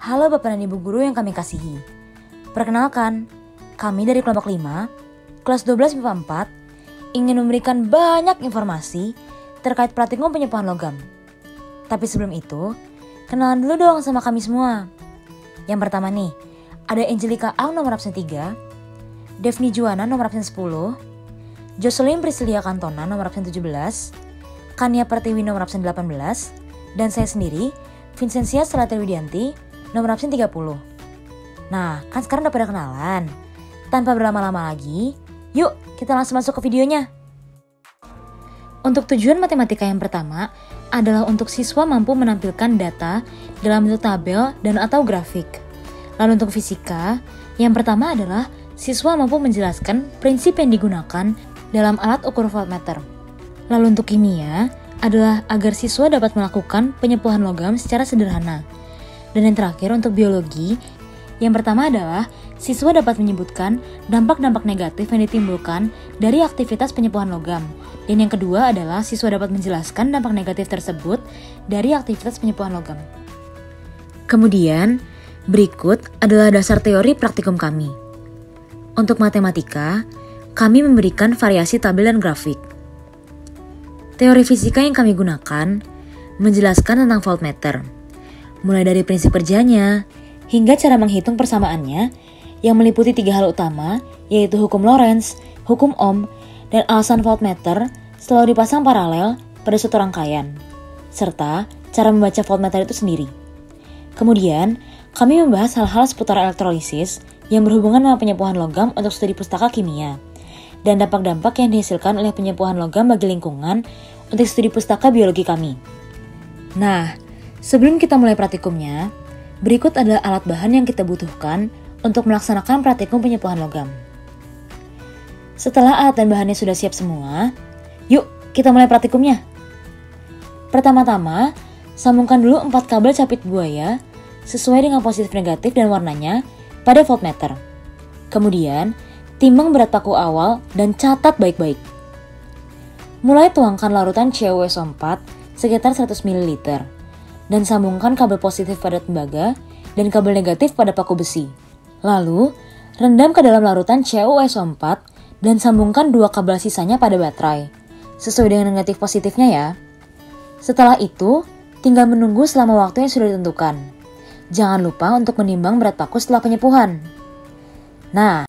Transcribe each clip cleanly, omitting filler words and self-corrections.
Halo Bapak dan Ibu Guru yang kami kasihi. Perkenalkan, kami dari kelompok 5, kelas 12 MIPA 4, ingin memberikan banyak informasi terkait praktikum penyepuhan logam. Tapi sebelum itu, kenalan dulu dong sama kami semua. Yang pertama nih, ada Angelika Ang nomor absen 3, Devni Juwana nomor absen 10, Jocelyn Priscilia Cantona nomor absen 17, Kania Pertiwi nomor absen 18, dan saya sendiri, Vincentia Selati Widianti, nomor absen 30. Nah, kan sekarang udah pada kenalan. Tanpa berlama-lama lagi, yuk kita langsung masuk ke videonya. Untuk tujuan matematika yang pertama adalah untuk siswa mampu menampilkan data dalam bentuk tabel dan atau grafik. Lalu untuk fisika, yang pertama adalah siswa mampu menjelaskan prinsip yang digunakan dalam alat ukur voltmeter. Lalu untuk kimia adalah agar siswa dapat melakukan penyepuhan logam secara sederhana. Dan yang terakhir untuk biologi, yang pertama adalah siswa dapat menyebutkan dampak-dampak negatif yang ditimbulkan dari aktivitas penyepuhan logam. Dan yang kedua adalah siswa dapat menjelaskan dampak negatif tersebut dari aktivitas penyepuhan logam. Kemudian, berikut adalah dasar teori praktikum kami. Untuk matematika, kami memberikan variasi tabel dan grafik. Teori fisika yang kami gunakan menjelaskan tentang voltmeter, mulai dari prinsip kerjanya hingga cara menghitung persamaannya yang meliputi 3 hal utama, yaitu hukum Lorentz, hukum Ohm, dan alasan voltmeter selalu dipasang paralel pada suatu rangkaian, serta cara membaca voltmeter itu sendiri. Kemudian, kami membahas hal-hal seputar elektrolisis yang berhubungan dengan penyepuhan logam untuk studi pustaka kimia, dan dampak-dampak yang dihasilkan oleh penyepuhan logam bagi lingkungan untuk studi pustaka biologi kami. Nah, sebelum kita mulai praktikumnya, berikut adalah alat bahan yang kita butuhkan untuk melaksanakan praktikum penyepuhan logam. Setelah alat dan bahannya sudah siap semua, yuk kita mulai praktikumnya. Pertama-tama, sambungkan dulu 4 kabel capit buaya sesuai dengan positif negatif dan warnanya pada voltmeter. Kemudian, timbang berat paku awal dan catat baik-baik. Mulai tuangkan larutan CuSO4 sekitar 100 ml. Dan sambungkan kabel positif pada tembaga dan kabel negatif pada paku besi. Lalu, rendam ke dalam larutan CuSO4 dan sambungkan 2 kabel sisanya pada baterai, sesuai dengan negatif positifnya ya. Setelah itu, tinggal menunggu selama waktu yang sudah ditentukan. Jangan lupa untuk menimbang berat paku setelah penyepuhan. Nah,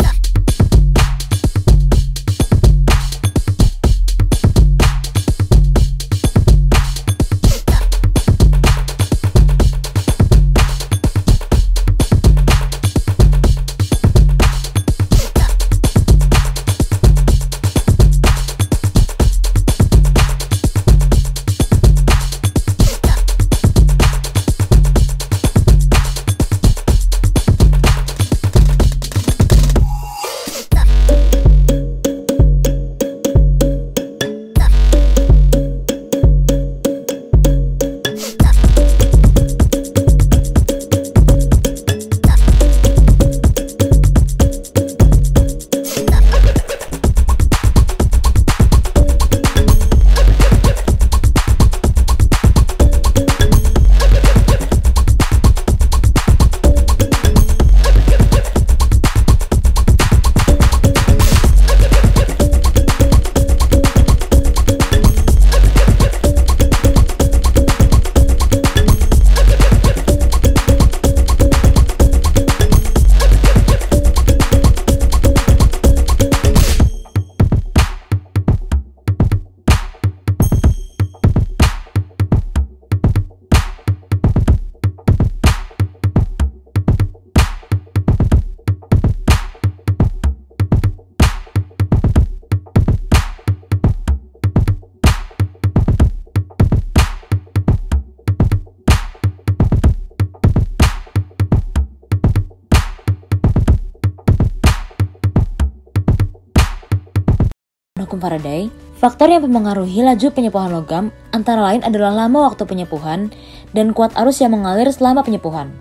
hukum Faraday, faktor yang mempengaruhi laju penyepuhan logam antara lain adalah lama waktu penyepuhan dan kuat arus yang mengalir selama penyepuhan.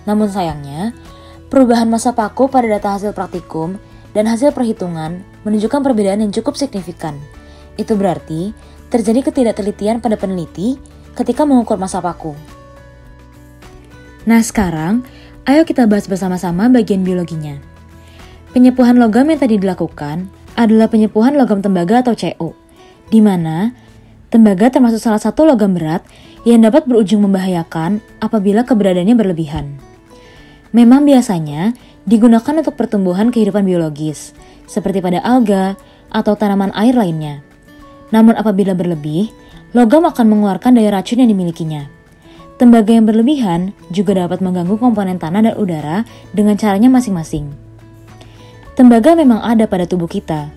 Namun sayangnya, perubahan massa paku pada data hasil praktikum dan hasil perhitungan menunjukkan perbedaan yang cukup signifikan. Itu berarti terjadi ketidaktelitian pada peneliti ketika mengukur massa paku. Nah sekarang, ayo kita bahas bersama-sama bagian biologinya. Penyepuhan logam yang tadi dilakukan adalah penyepuhan logam tembaga atau CO, di mana tembaga termasuk salah satu logam berat yang dapat berujung membahayakan apabila keberadaannya berlebihan. Memang biasanya digunakan untuk pertumbuhan kehidupan biologis, seperti pada alga atau tanaman air lainnya. Namun apabila berlebih, logam akan mengeluarkan daya racun yang dimilikinya. Tembaga yang berlebihan juga dapat mengganggu komponen tanah dan udara dengan caranya masing-masing. Tembaga memang ada pada tubuh kita,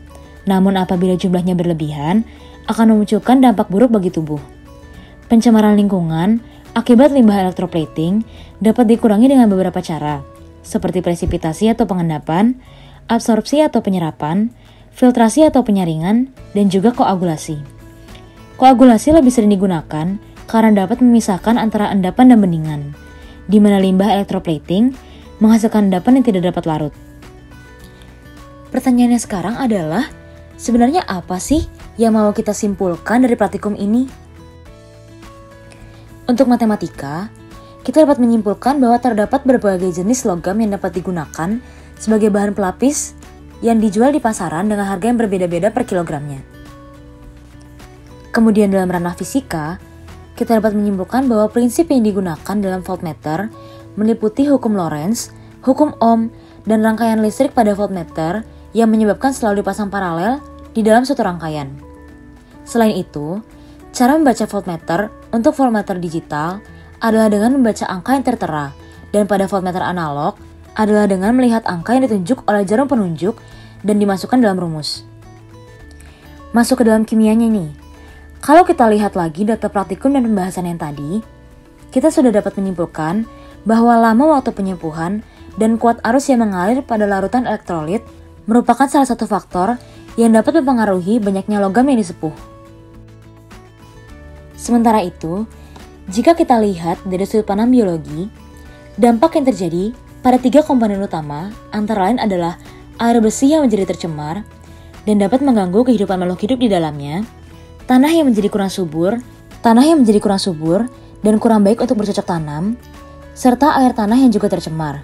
namun apabila jumlahnya berlebihan, akan memunculkan dampak buruk bagi tubuh. Pencemaran lingkungan akibat limbah electroplating dapat dikurangi dengan beberapa cara, seperti presipitasi atau pengendapan, absorpsi atau penyerapan, filtrasi atau penyaringan, dan juga koagulasi. Koagulasi lebih sering digunakan karena dapat memisahkan antara endapan dan bendingan, di mana limbah electroplating menghasilkan endapan yang tidak dapat larut. Pertanyaannya sekarang adalah, sebenarnya apa sih yang mau kita simpulkan dari praktikum ini? Untuk matematika, kita dapat menyimpulkan bahwa terdapat berbagai jenis logam yang dapat digunakan sebagai bahan pelapis yang dijual di pasaran dengan harga yang berbeda-beda per kilogramnya. Kemudian dalam ranah fisika, kita dapat menyimpulkan bahwa prinsip yang digunakan dalam voltmeter meliputi hukum Lorentz, hukum Ohm, dan rangkaian listrik pada voltmeter yang menyebabkan selalu dipasang paralel di dalam suatu rangkaian. Selain itu, cara membaca voltmeter untuk voltmeter digital adalah dengan membaca angka yang tertera, dan pada voltmeter analog adalah dengan melihat angka yang ditunjuk oleh jarum penunjuk dan dimasukkan dalam rumus. Masuk ke dalam kimianya nih. Kalau kita lihat lagi data praktikum dan pembahasan yang tadi, kita sudah dapat menyimpulkan bahwa lama waktu penyempuhan dan kuat arus yang mengalir pada larutan elektrolit merupakan salah satu faktor yang dapat mempengaruhi banyaknya logam yang disepuh. Sementara itu, jika kita lihat dari sudut pandang biologi, dampak yang terjadi pada 3 komponen utama antara lain adalah air bersih yang menjadi tercemar dan dapat mengganggu kehidupan makhluk hidup di dalamnya, tanah yang menjadi kurang subur dan kurang baik untuk bercocok tanam, serta air tanah yang juga tercemar.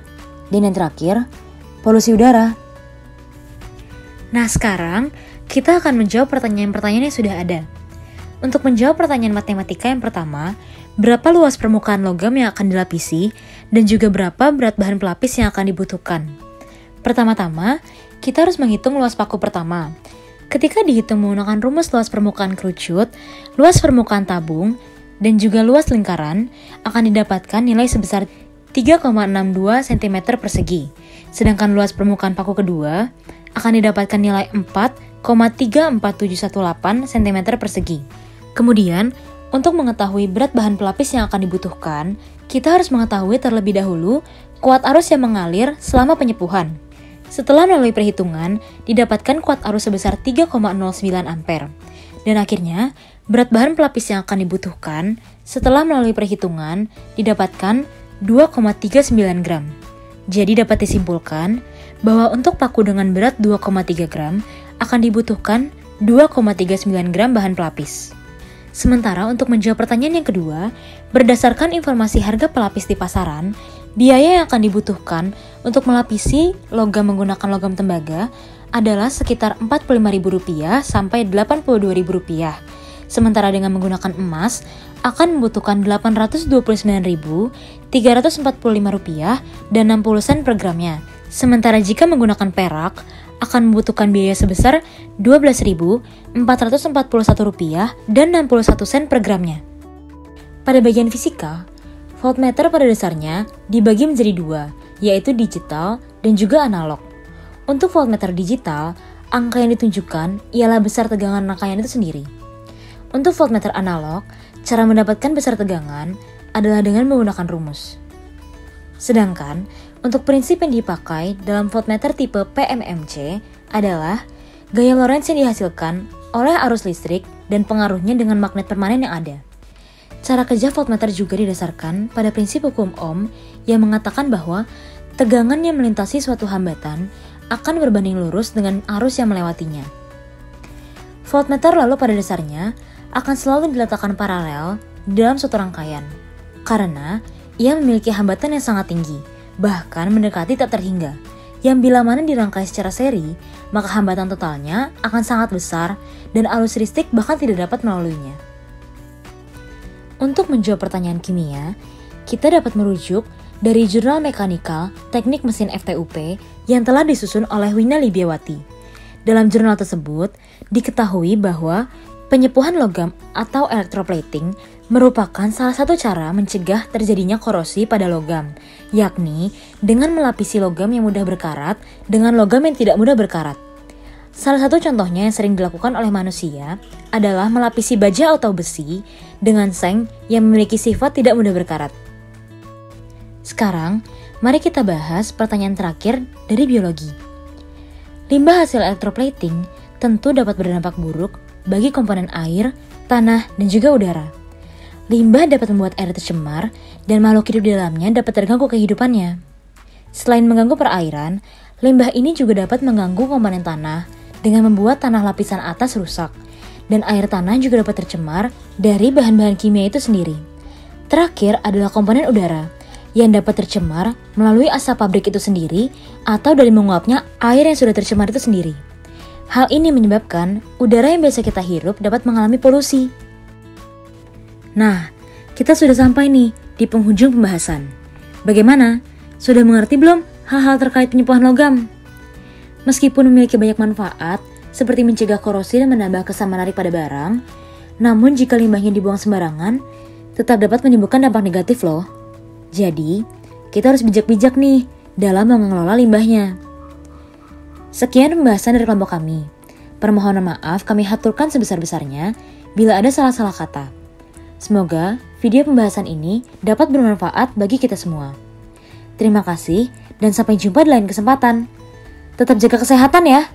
Dan yang terakhir, polusi udara. Nah sekarang, kita akan menjawab pertanyaan-pertanyaan yang sudah ada. Untuk menjawab pertanyaan matematika yang pertama, berapa luas permukaan logam yang akan dilapisi, dan juga berapa berat bahan pelapis yang akan dibutuhkan. Pertama-tama, kita harus menghitung luas paku pertama. Ketika dihitung menggunakan rumus luas permukaan kerucut, luas permukaan tabung, dan juga luas lingkaran, akan didapatkan nilai sebesar 3,62 cm persegi. Sedangkan luas permukaan paku kedua akan didapatkan nilai 4,34718 cm persegi. Kemudian, untuk mengetahui berat bahan pelapis yang akan dibutuhkan, kita harus mengetahui terlebih dahulu kuat arus yang mengalir selama penyepuhan. Setelah melalui perhitungan, didapatkan kuat arus sebesar 3,09 ampere. Dan akhirnya, berat bahan pelapis yang akan dibutuhkan setelah melalui perhitungan didapatkan 2,39 gram. Jadi dapat disimpulkan bahwa untuk paku dengan berat 2,3 gram akan dibutuhkan 2,39 gram bahan pelapis. Sementara untuk menjawab pertanyaan yang kedua, berdasarkan informasi harga pelapis di pasaran, biaya yang akan dibutuhkan untuk melapisi logam menggunakan logam tembaga adalah sekitar Rp45.000 sampai Rp82.000. Sementara dengan menggunakan emas akan membutuhkan Rp829.345 dan 60 sen per gramnya. Sementara jika menggunakan perak akan membutuhkan biaya sebesar Rp12.441 dan 61 sen per gramnya. Pada bagian fisika, voltmeter pada dasarnya dibagi menjadi 2, yaitu digital dan juga analog. Untuk voltmeter digital, angka yang ditunjukkan ialah besar tegangan rangkaian itu sendiri. Untuk voltmeter analog, cara mendapatkan besar tegangan adalah dengan menggunakan rumus. Sedangkan, untuk prinsip yang dipakai dalam voltmeter tipe PMMC adalah gaya Lorentz yang dihasilkan oleh arus listrik dan pengaruhnya dengan magnet permanen yang ada. Cara kerja voltmeter juga didasarkan pada prinsip hukum Ohm yang mengatakan bahwa tegangan yang melintasi suatu hambatan akan berbanding lurus dengan arus yang melewatinya. Voltmeter lalu pada dasarnya akan selalu diletakkan paralel di dalam suatu rangkaian, karena Ia memiliki hambatan yang sangat tinggi, bahkan mendekati tak terhingga, yang bila mana dirangkai secara seri, maka hambatan totalnya akan sangat besar dan arus listrik bahkan tidak dapat melaluinya. Untuk menjawab pertanyaan kimia, kita dapat merujuk dari Jurnal Mekanikal Teknik Mesin FTUP yang telah disusun oleh Wina Libiawati. Dalam jurnal tersebut, diketahui bahwa penyepuhan logam atau electroplating merupakan salah satu cara mencegah terjadinya korosi pada logam, yakni dengan melapisi logam yang mudah berkarat dengan logam yang tidak mudah berkarat. Salah satu contohnya yang sering dilakukan oleh manusia adalah melapisi baja atau besi dengan seng yang memiliki sifat tidak mudah berkarat. Sekarang, mari kita bahas pertanyaan terakhir dari biologi. Limbah hasil electroplating tentu dapat berdampak buruk bagi komponen air, tanah, dan juga udara. Limbah dapat membuat air tercemar dan makhluk hidup di dalamnya dapat terganggu kehidupannya. Selain mengganggu perairan, limbah ini juga dapat mengganggu komponen tanah dengan membuat tanah lapisan atas rusak, dan air tanah juga dapat tercemar dari bahan-bahan kimia itu sendiri. Terakhir adalah komponen udara, yang dapat tercemar melalui asap pabrik itu sendiri atau dari menguapnya air yang sudah tercemar itu sendiri. Hal ini menyebabkan udara yang biasa kita hirup dapat mengalami polusi. Nah, kita sudah sampai nih di penghujung pembahasan. Bagaimana? Sudah mengerti belum hal-hal terkait penyepuhan logam? Meskipun memiliki banyak manfaat, seperti mencegah korosi dan menambah kesan menarik pada barang, namun jika limbahnya dibuang sembarangan, tetap dapat menimbulkan dampak negatif loh. Jadi, kita harus bijak-bijak nih dalam mengelola limbahnya. Sekian pembahasan dari kelompok kami. Permohonan maaf kami haturkan sebesar-besarnya bila ada salah-salah kata. Semoga video pembahasan ini dapat bermanfaat bagi kita semua. Terima kasih dan sampai jumpa di lain kesempatan. Tetap jaga kesehatan ya.